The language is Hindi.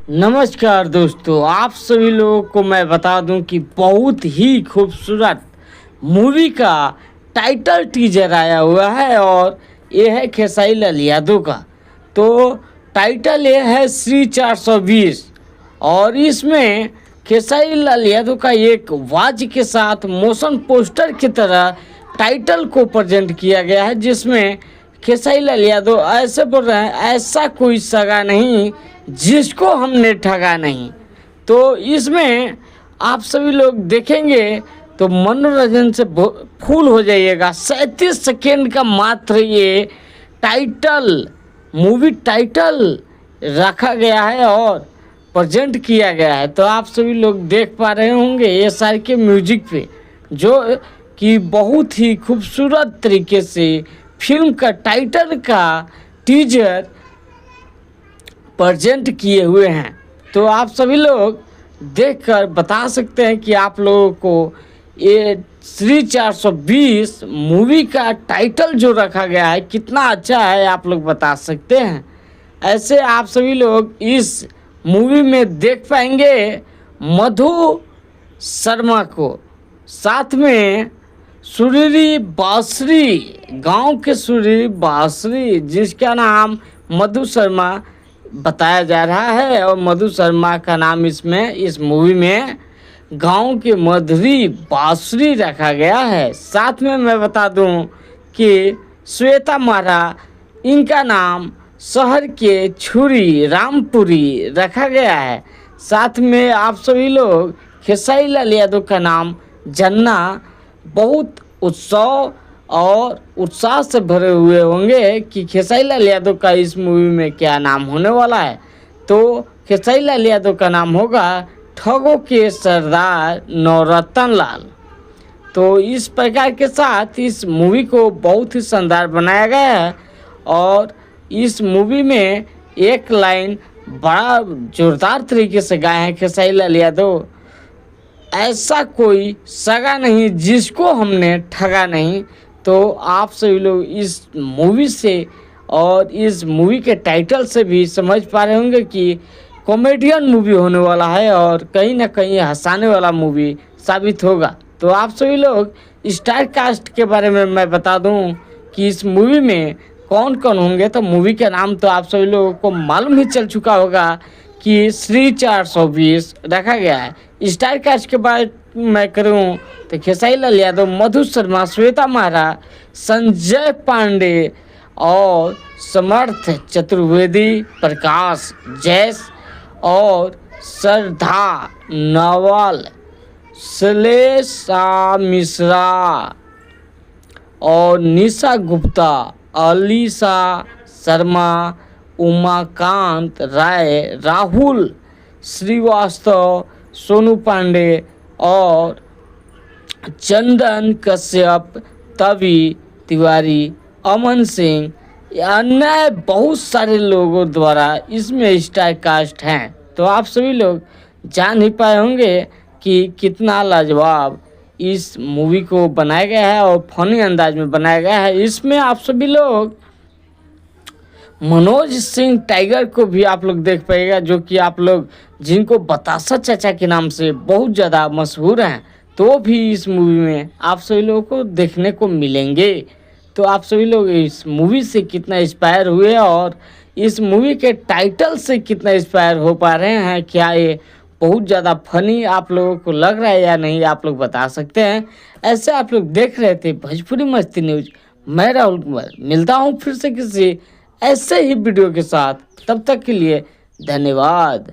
नमस्कार दोस्तों, आप सभी लोगों को मैं बता दूं कि बहुत ही खूबसूरत मूवी का टाइटल टीजर आया हुआ है और ये है खेसारी लाल यादव का। तो टाइटल ये है श्री 420 और इसमें खेसारी लाल यादव का एक वाज के साथ मोशन पोस्टर की तरह टाइटल को प्रेजेंट किया गया है, जिसमें खेसारी लाल यादव ऐसे बोल रहे हैं, ऐसा कोई सगा नहीं जिसको हमने ठगा नहीं। तो इसमें आप सभी लोग देखेंगे तो मनोरंजन से फूल हो जाइएगा। 37 सेकेंड का मात्र ये टाइटल मूवी टाइटल रखा गया है और प्रेजेंट किया गया है। तो आप सभी लोग देख पा रहे होंगे ये सारे के म्यूजिक पे, जो कि बहुत ही खूबसूरत तरीके से फिल्म का टाइटल का टीजर प्रेजेंट किए हुए हैं। तो आप सभी लोग देखकर बता सकते हैं कि आप लोगों को ये श्री 420 मूवी का टाइटल जो रखा गया है कितना अच्छा है, आप लोग बता सकते हैं। ऐसे आप सभी लोग इस मूवी में देख पाएंगे मधु शर्मा को, साथ में सुरीली बांसुरी, गांव के सुरीली बांसुरी जिसका नाम मधु शर्मा बताया जा रहा है और मधु शर्मा का नाम इसमें इस मूवी में गांव के मधुरी बांसुरी रखा गया है। साथ में मैं बता दूं कि श्वेता मारा, इनका नाम शहर के छुरी रामपुरी रखा गया है। साथ में आप सभी लोग खेसारी लाल यादव का नाम जन्ना बहुत उत्सव और उत्साह से भरे हुए होंगे कि खेसारी लाल यादव का इस मूवी में क्या नाम होने वाला है। तो खेसारी लाल यादव का नाम होगा ठगों के सरदार नवरत्न लाल। तो इस प्रकार के साथ इस मूवी को बहुत ही शानदार बनाया गया है और इस मूवी में एक लाइन बड़ा जोरदार तरीके से गाए हैं खेसारी लाल यादव, ऐसा कोई सगा नहीं जिसको हमने ठगा नहीं। तो आप सभी लोग इस मूवी से और इस मूवी के टाइटल से भी समझ पा रहे होंगे कि कॉमेडियन मूवी होने वाला है और कहीं ना कहीं हंसाने वाला मूवी साबित होगा। तो आप सभी लोग स्टार कास्ट के बारे में मैं बता दूं कि इस मूवी में कौन कौन होंगे। तो मूवी का नाम तो आप सभी लोगों को मालूम ही चल चुका होगा कि श्री 420 रखा गया है। स्टार कास्ट के बारे में मैं करूं तो खेसारी लाल यादव, मधु शर्मा, श्वेता मारा, संजय पांडे और समर्थ चतुर्वेदी, प्रकाश जैस और श्रद्धा नवल, श्लेषा मिश्रा और निशा गुप्ता, अलीशा शर्मा, उमाकांत राय, राहुल श्रीवास्तव, सोनू पांडे और चंदन कश्यप, तवी तिवारी, अमन सिंह, अन्य बहुत सारे लोगों द्वारा इसमें स्टार कास्ट हैं। तो आप सभी लोग जान ही पाए होंगे कि कितना लाजवाब इस मूवी को बनाया गया है और फनी अंदाज में बनाया गया है। इसमें आप सभी लोग मनोज सिंह टाइगर को भी आप लोग देख पाएगा, जो कि आप लोग जिनको बतासा चाचा के नाम से बहुत ज़्यादा मशहूर हैं, तो भी इस मूवी में आप सभी लोगों को देखने को मिलेंगे। तो आप सभी लोग इस मूवी से कितना इंस्पायर हुए और इस मूवी के टाइटल से कितना इंस्पायर हो पा रहे हैं, क्या ये बहुत ज़्यादा फनी आप लोगों को लग रहा है या नहीं, आप लोग बता सकते हैं। ऐसे आप लोग देख रहे थे भोजपुरी मस्ती न्यूज, मैं राहुल कुमार। मिलता हूँ फिर से किसी ऐसे ही वीडियो के साथ, तब तक के लिए धन्यवाद।